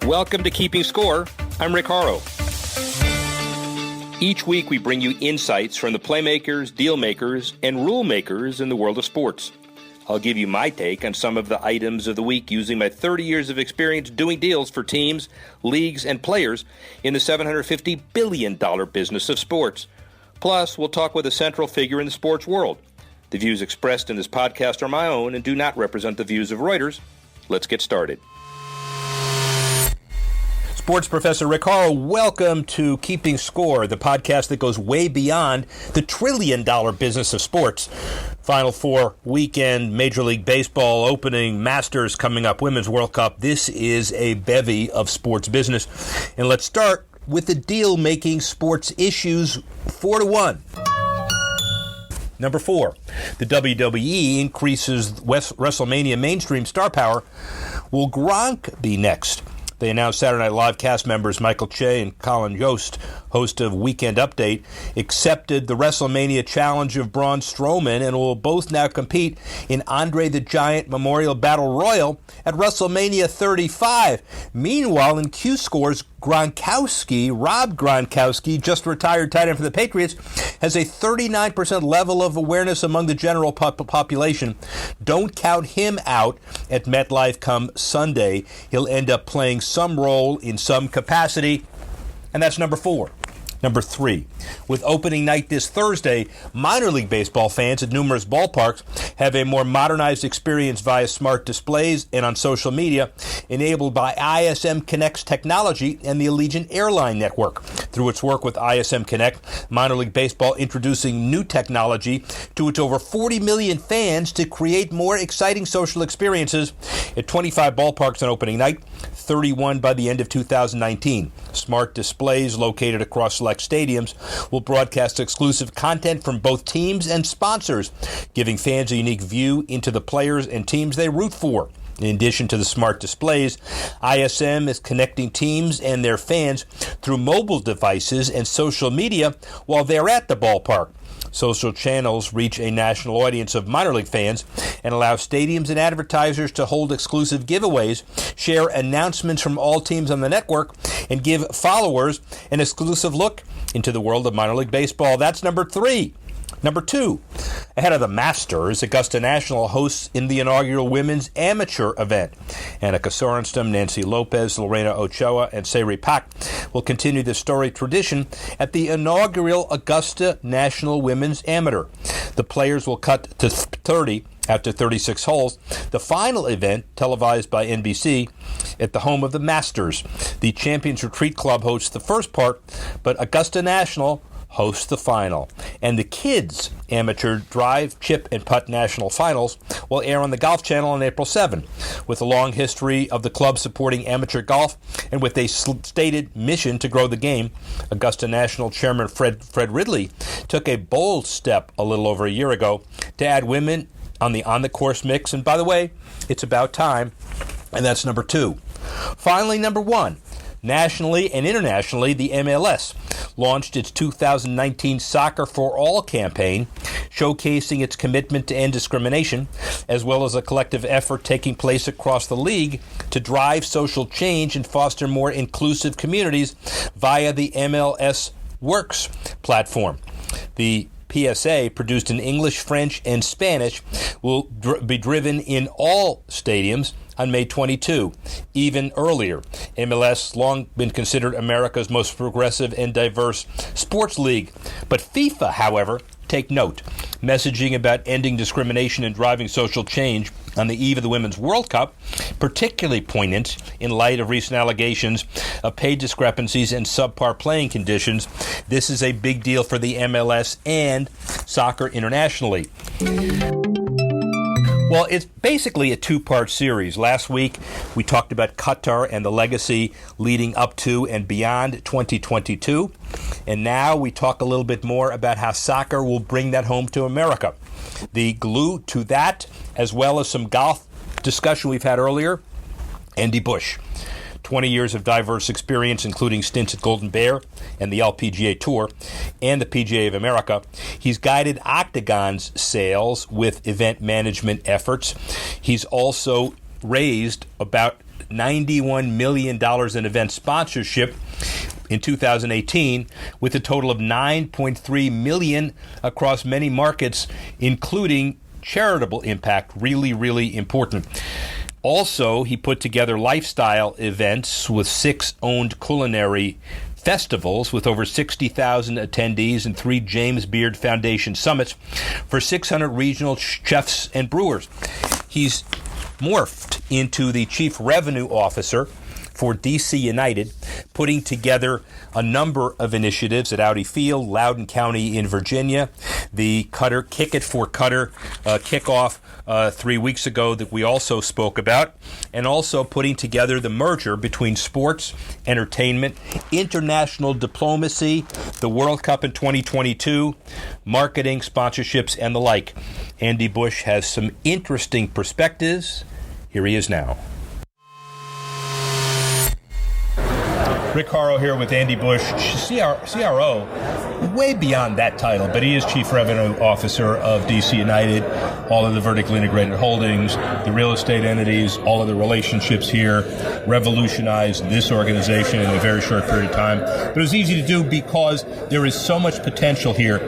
Welcome to Keeping Score. I'm Rick Horrow. Each week we bring you insights from the playmakers, deal makers, and rule makers in the world of sports. I'll give you my take on some of the items of the week using my 30 years of experience doing deals for teams, leagues, and players in the $750 billion business of sports. Plus, we'll talk with a central figure in the sports world. The views expressed in this podcast are my own and do not represent the views of Reuters. Let's get started. Sports Professor Rick Horrow, welcome to Keeping Score, the podcast that goes way beyond the trillion-dollar business of sports. Final Four weekend, Major League Baseball opening, Masters coming up, Women's World Cup. This is a bevy of sports business. And let's start with the deal-making sports issues 4-1. Number 4, the WWE increases WrestleMania mainstream star power. Will Gronk be next? They announced Saturday Night Live cast members Michael Che and Colin Yost, host of Weekend Update, accepted the WrestleMania challenge of Braun Strowman and will both now compete in Andre the Giant Memorial Battle Royal at WrestleMania 35. Meanwhile, in Q Scores, Rob Gronkowski, just retired tight end for the Patriots, has a 39% level of awareness among the general population. Don't count him out at MetLife come Sunday. He'll end up playing some role in some capacity. And that's number 4. Number 3, with opening night this Thursday, minor league baseball fans at numerous ballparks have a more modernized experience via smart displays and on social media, enabled by ISM Connect's technology and the Allegiant Airline Network. Through its work with ISM Connect, minor league baseball introducing new technology to its over 40 million fans to create more exciting social experiences at 25 ballparks on opening night, 31 by the end of 2019. Smart displays located across select stadiums will broadcast exclusive content from both teams and sponsors, giving fans a unique view into the players and teams they root for. In addition to the smart displays, ISM is connecting teams and their fans through mobile devices and social media while they're at the ballpark. Social channels reach a national audience of minor league fans and allow stadiums and advertisers to hold exclusive giveaways, share announcements from all teams on the network, and give followers an exclusive look into the world of minor league baseball. That's number 3. Number 2, ahead of the Masters, Augusta National hosts in the inaugural women's amateur event. Annika Sorenstam, Nancy Lopez, Lorena Ochoa, and Sairi Pak will continue the storied tradition at the inaugural Augusta National Women's Amateur. The players will cut to 30 after 36 holes. The final event, televised by NBC, at the home of the Masters. The Champions Retreat Club hosts the first part, but Augusta National hosts the final. And the Kids Amateur Drive, Chip, and Putt National Finals will air on the Golf Channel on April 7. With a long history of the club supporting amateur golf and with a stated mission to grow the game, Augusta National Chairman Fred Ridley took a bold step a little over a year ago to add women on the course mix. And by the way, it's about time. And that's number 2. Finally, number 1. Nationally and internationally, the MLS launched its 2019 Soccer for All campaign, showcasing its commitment to end discrimination, as well as a collective effort taking place across the league to drive social change and foster more inclusive communities via the MLS Works platform. The PSA, produced in English, French, and Spanish, will be driven in all stadiums on May 22, even earlier. MLS has long been considered America's most progressive and diverse sports league. But FIFA, however, take note. Messaging about ending discrimination and driving social change on the eve of the Women's World Cup, particularly poignant in light of recent allegations of pay discrepancies and subpar playing conditions. This is a big deal for the MLS and soccer internationally. Well, it's basically a two-part series. Last week, we talked about Qatar and the legacy leading up to and beyond 2022. And now we talk a little bit more about how soccer will bring that home to America. The glue to that, as well as some golf discussion we've had earlier, Andy Bush. 20 years of diverse experience, including stints at Golden Bear and the LPGA Tour and the PGA of America. He's guided Octagon's sales with event management efforts. He's also raised about $91 million in event sponsorship in 2018, with a total of $9.3 million across many markets, including charitable impact. Really, really important. Also, he put together lifestyle events with 6 owned culinary festivals with over 60,000 attendees and 3 James Beard Foundation summits for 600 regional chefs and brewers. He's morphed into the chief revenue officer for DC United, putting together a number of initiatives at Audi Field, Loudoun County in Virginia, the Kick It for Cutter kickoff 3 weeks ago that we also spoke about, and also putting together the merger between sports, entertainment, international diplomacy, the World Cup in 2022, marketing, sponsorships, and the like. Andy Bush has some interesting perspectives. Here he is now. Rick Horrow here with Andy Bush, CRO, way beyond that title, but he is Chief Revenue Officer of DC United, all of the vertically integrated holdings, the real estate entities, all of the relationships here, revolutionized this organization in a very short period of time. But it was easy to do because there is so much potential here.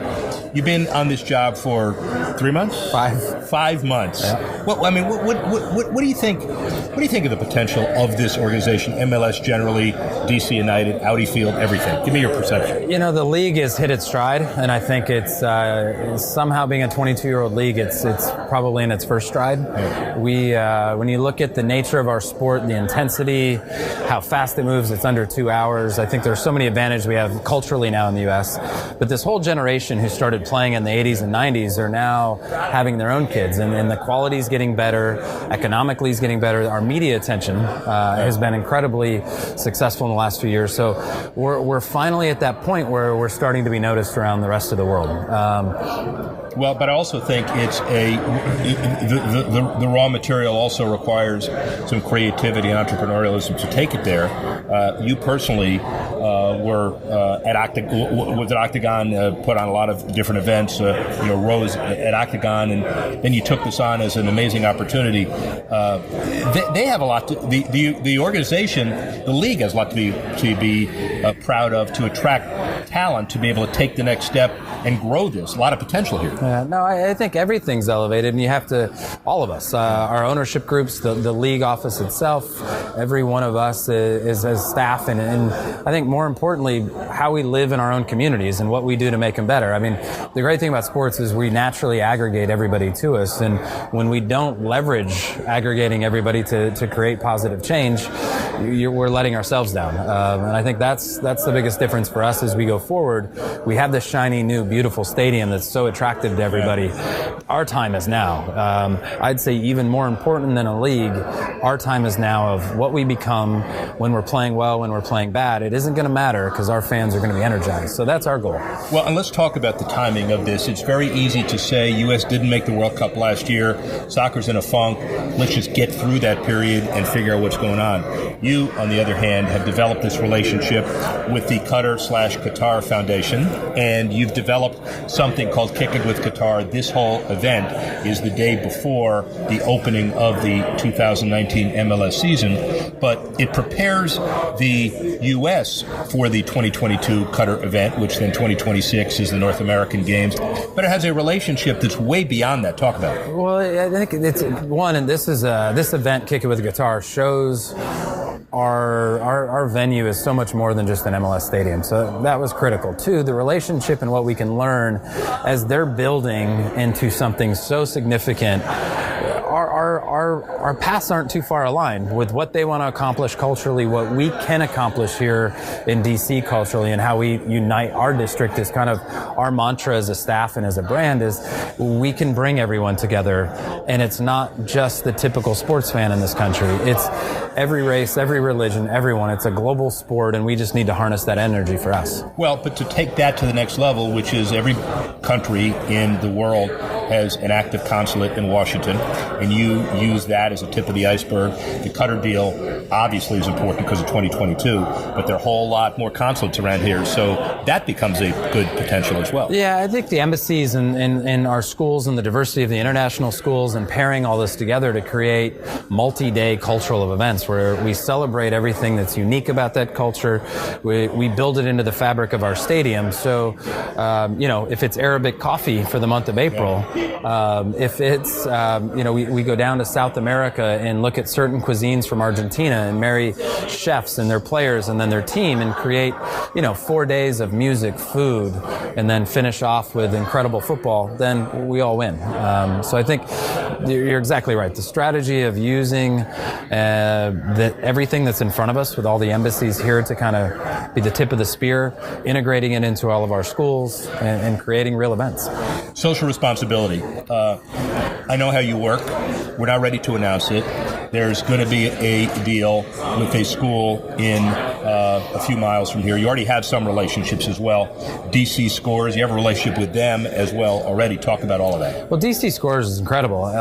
You've been on this job for 3 months? 5 months. Yeah. Well, I mean, what do you think? What do you think of the potential of this organization, MLS generally, DC United, Audi Field, everything? Give me your perception. You know, the league has hit its stride, and I think it's somehow being a 22-year-old league, it's probably in its first stride. Yeah. When you look at the nature of our sport, the intensity, how fast it moves, it's under 2 hours. I think there's so many advantages we have culturally now in the U.S. But this whole generation who started playing in the 80s and 90s are now having their own kids, and the quality is getting better, economically is getting better. Our media attention has been incredibly successful in the last few years. So we're finally at that point where we're starting to be noticed around the rest of the world. Well, but I also think it's the raw material also requires some creativity and entrepreneurialism to take it there. You personally were at Octagon, put on a lot of different events, rose at Octagon, and then you took this on as an amazing opportunity. They have a lot to, the organization, the league has a lot to be proud of, to attract talent, to be able to take the next step and grow this. A lot of potential here. Yeah, no, I think everything's elevated, and you have to, all of us, our ownership groups, the league office itself, every one of us is as staff, and I think more importantly, how we live in our own communities and what we do to make them better. I mean, the great thing about sports is we naturally aggregate everybody to us, and when we don't leverage aggregating everybody to create positive change, we're letting ourselves down. And I think that's the biggest difference for us as we go forward. We have this shiny, new, beautiful stadium that's so attractive to everybody. Our time is now. I'd say even more important than a league, our time is now of what we become when we're playing well, when we're playing bad. It isn't going to matter because our fans are going to be energized. So that's our goal. Well, and let's talk about the timing of this. It's very easy to say U.S. didn't make the World Cup last year. Soccer's in a funk. Let's just get through that period and figure out what's going on. You, on the other hand, have developed this relationship with the Qatar/Qatar Foundation, and you've developed something called Kick It with Qatar. This whole event is the day before the opening of the 2019 MLS season, but it prepares the U.S. for the 2022 Qatar event, which then 2026 is the North American Games. But it has a relationship that's way beyond that. Talk about it. Well, I think it's one, and this event, Kick It with Qatar, shows our venue is so much more than just an MLS stadium. So that was critical. Two, the relationship and what we can learn as they're building into something so significant. Our paths aren't too far aligned with what they want to accomplish culturally, what we can accomplish here in DC culturally, and how we unite our district is kind of our mantra as a staff and as a brand is we can bring everyone together. And it's not just the typical sports fan in this country. It's every race, every religion, everyone. It's a global sport, and we just need to harness that energy for us. Well, but to take that to the next level, which is every country in the world has an active consulate in Washington, and you use that as a tip of the iceberg. The Qatar deal obviously is important because of 2022, but there are a whole lot more consulates around here, so that becomes a good potential as well. Yeah, I think the embassies and our schools and the diversity of the international schools and pairing all this together to create multi-day cultural events where we celebrate everything that's unique about that culture. We build it into the fabric of our stadium. So, if it's Arabic coffee for the month of April, if it's, we go down to South America and look at certain cuisines from Argentina and marry chefs and their players and then their team and create, 4 days of music, food, and then finish off with incredible football, then we all win. So I think you're exactly right. The strategy of using everything that's in front of us with all the embassies here to kind of be the tip of the spear, integrating it into all of our schools and creating real events. Social responsibility. I know how you work. We're not ready to announce it. There's going to be a deal with a school in a few miles from here. You already have some relationships as well. DC Scores, you have a relationship with them as well already. Talk about all of that. Well, DC Scores is incredible.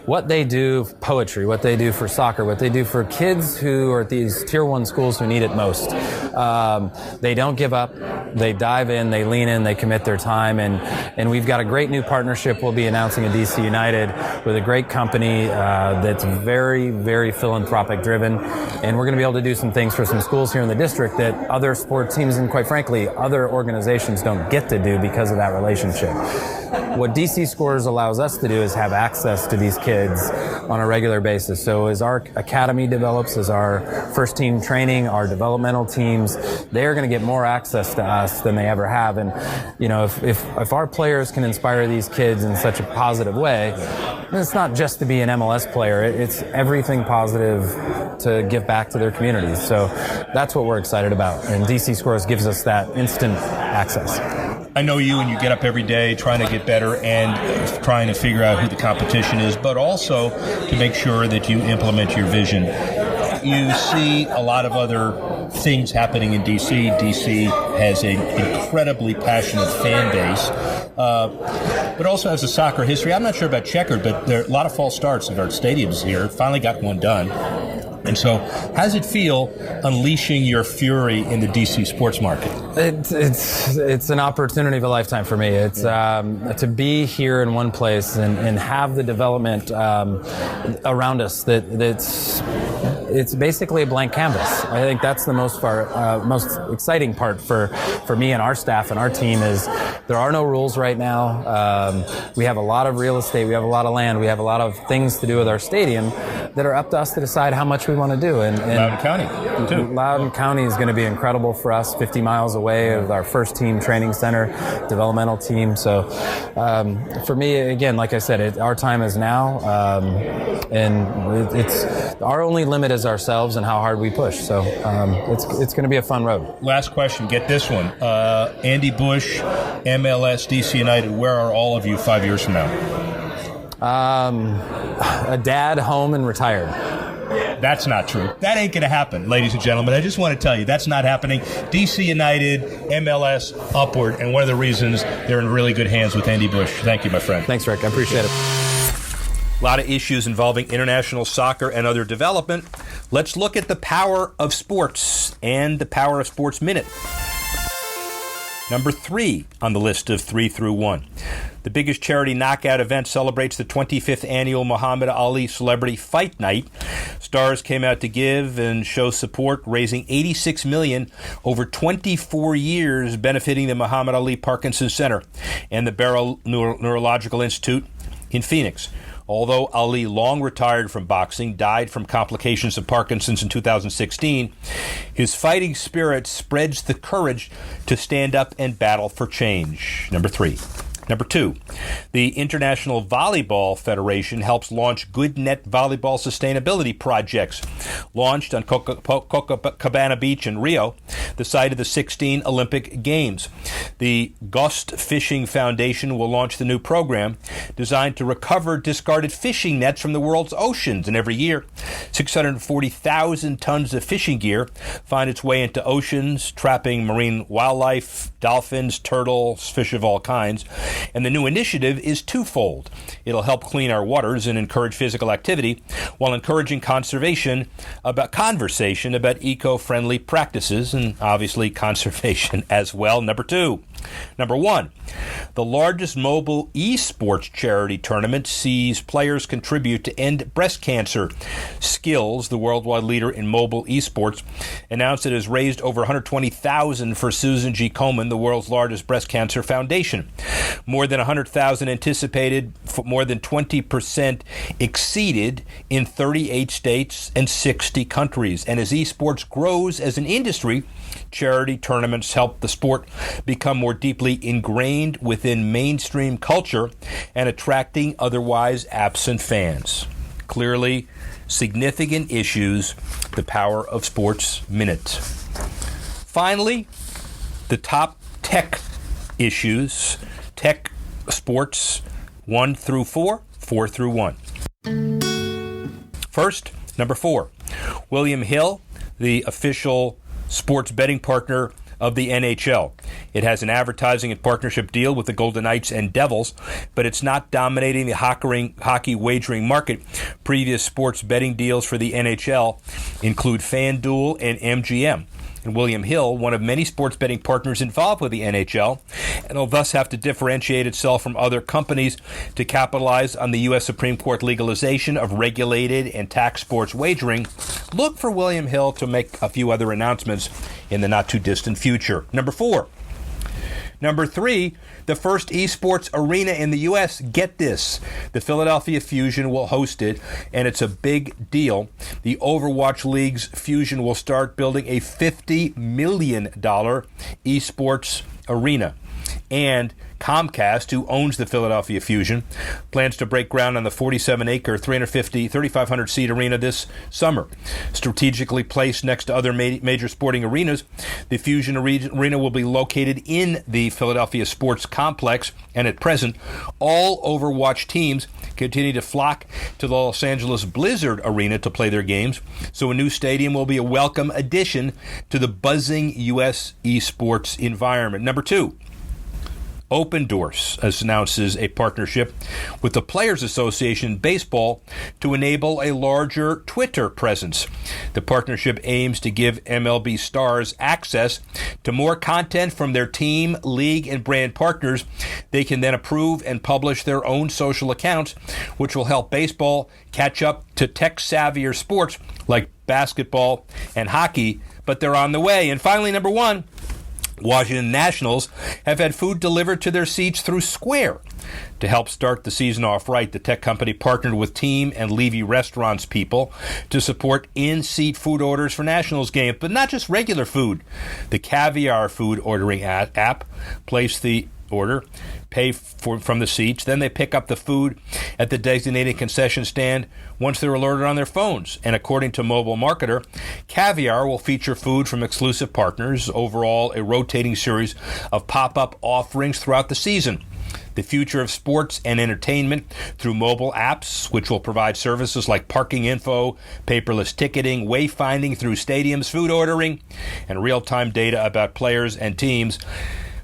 What they do for poetry, what they do for soccer, what they do for kids who are at these Tier 1 schools who need it most. They don't give up. They dive in, they lean in, they commit their time, and we've got a great new partnership we'll be announcing at DC United with a great company that's very, very philanthropic driven, and we're going to be able to do some things for some schools here in the district that other sport teams and, quite frankly, other organizations don't get to do because of that relationship. What DC Scores allows us to do is have access to these kids on a regular basis. So as our academy develops, as our first team training, our developmental teams, they're going to get more access to us than they ever have. And, if our players can inspire these kids in such a positive way, it's not just to be an MLS player, it's everything positive to give back to their communities. So that's what we're excited about. And DC Scores gives us that instant access. I know you, and you get up every day trying to get better and trying to figure out who the competition is, but also to make sure that you implement your vision. You see a lot of other things happening in D.C. D.C. has an incredibly passionate fan base, but also has a soccer history. I'm not sure about checkered, but there are a lot of false starts at our stadiums here. Finally got one done. And so, how does it feel unleashing your fury in the DC sports market? It's an opportunity of a lifetime for me. It's to be here in one place and have the development around us it's basically a blank canvas. I think that's the most exciting part for me and our staff and our team is there are no rules right now. We have a lot of real estate. We have a lot of land. We have a lot of things to do with our stadium that are up to us to decide how much we want to do. And Loudoun County, too. Loudoun County is going to be incredible for us, 50 miles away of our first team training center, developmental team. So for me, again, like I said, our time is now. And it's our only limit is ourselves and how hard we push. So it's going to be a fun road. Last question. Get this one. Andy Bush, MLS, DC United, where are all of you 5 years from now? A dad, home, and retired. That's not true. That ain't going to happen, ladies and gentlemen. I just want to tell you, that's not happening. DC United, MLS, upward, and one of the reasons they're in really good hands with Andy Bush. Thank you, my friend. Thanks, Rick. I appreciate it. A lot of issues involving international soccer and other development. Let's look at the power of sports and the Power of Sports Minute. Number 3 on the list of 3 through 1. The biggest charity knockout event celebrates the 25th annual Muhammad Ali Celebrity Fight Night. Stars came out to give and show support, raising $86 million over 24 years, benefiting the Muhammad Ali Parkinson Center and the Barrow Neurological Institute in Phoenix. Although Ali, long retired from boxing, died from complications of Parkinson's in 2016, his fighting spirit spreads the courage to stand up and battle for change. Number 3. Number 2, the International Volleyball Federation helps launch Good Net volleyball sustainability projects. Launched on Copacabana Beach in Rio, the site of the 16 Olympic Games. The Ghost Fishing Foundation will launch the new program designed to recover discarded fishing nets from the world's oceans. And every year, 640,000 tons of fishing gear find its way into oceans, trapping marine wildlife, dolphins, turtles, fish of all kinds. And the new initiative is twofold. It'll help clean our waters and encourage physical activity while encouraging conversation about eco-friendly practices and obviously conservation as well. Number one, the largest mobile esports charity tournament sees players contribute to end breast cancer. Skills, the worldwide leader in mobile esports, announced it has raised over $120,000 for Susan G. Komen, the world's largest breast cancer foundation. More than $100,000 anticipated, more than 20% exceeded in 38 states and 60 countries. And as esports grows as an industry, charity tournaments help the sport become more deeply ingrained within mainstream culture and attracting otherwise absent fans. Clearly, significant issues, the Power of Sports Minute. Finally, the top tech issues, tech sports 1 through 4, 4 through 1. First, number 4, William Hill, the official sports betting partner of the NHL. It has an advertising and partnership deal with the Golden Knights and Devils, but it's not dominating the hockey wagering market. Previous sports betting deals for the NHL include FanDuel and MGM. And William Hill, one of many sports betting partners involved with the NHL, and will thus have to differentiate itself from other companies to capitalize on the U.S. Supreme Court legalization of regulated and tax sports wagering. Look for William Hill to make a few other announcements in the not-too-distant future. Number 4. Number 3, the first esports arena in the U.S. Get this. The Philadelphia Fusion will host it, and it's a big deal. The Overwatch League's Fusion will start building a $50 million esports arena. And Comcast, who owns the Philadelphia Fusion, plans to break ground on the 47-acre, 3,500-seat arena this summer. Strategically placed next to other major sporting arenas, the Fusion Arena will be located in the Philadelphia Sports Complex, and at present, all Overwatch teams continue to flock to the Los Angeles Blizzard Arena to play their games, so a new stadium will be a welcome addition to the buzzing U.S. esports environment. Number 2. Open Doors announces a partnership with the Players Association Baseball to enable a larger Twitter presence. The partnership aims to give MLB stars access to more content from their team, league, and brand partners. They can then approve and publish their own social accounts, which will help baseball catch up to tech-savvier sports like basketball and hockey, but they're on the way. And finally, number 1, Washington Nationals have had food delivered to their seats through Square. To help start the season off right, the tech company partnered with Team and Levy Restaurants people to support in-seat food orders for Nationals games, but not just regular food. The Caviar food ordering app placed the order, pay from the seats, then they pick up the food at the designated concession stand once they're alerted on their phones. And according to mobile marketer, Caviar will feature food from exclusive partners, overall a rotating series of pop-up offerings throughout the season. The future of sports and entertainment through mobile apps, which will provide services like parking info, paperless ticketing, wayfinding through stadiums, food ordering, and real-time data about players and teams.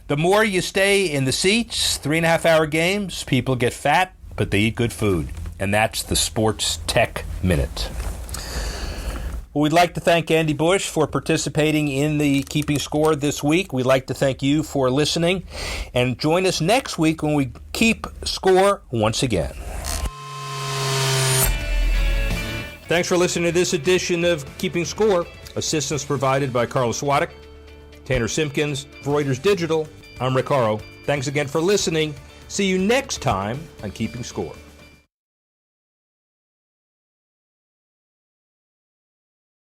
The more you stay in the seats, 3.5-hour games, people get fat, but they eat good food. And that's the Sports Tech Minute. Well, we'd like to thank Andy Bush for participating in the Keeping Score this week. We'd like to thank you for listening. And join us next week when we keep score once again. Thanks for listening to this edition of Keeping Score. Assistance provided by Carlos Waddick, Tanner Simpkins, Reuters Digital. I'm Rick Horrow. Thanks again for listening. See you next time on Keeping Score.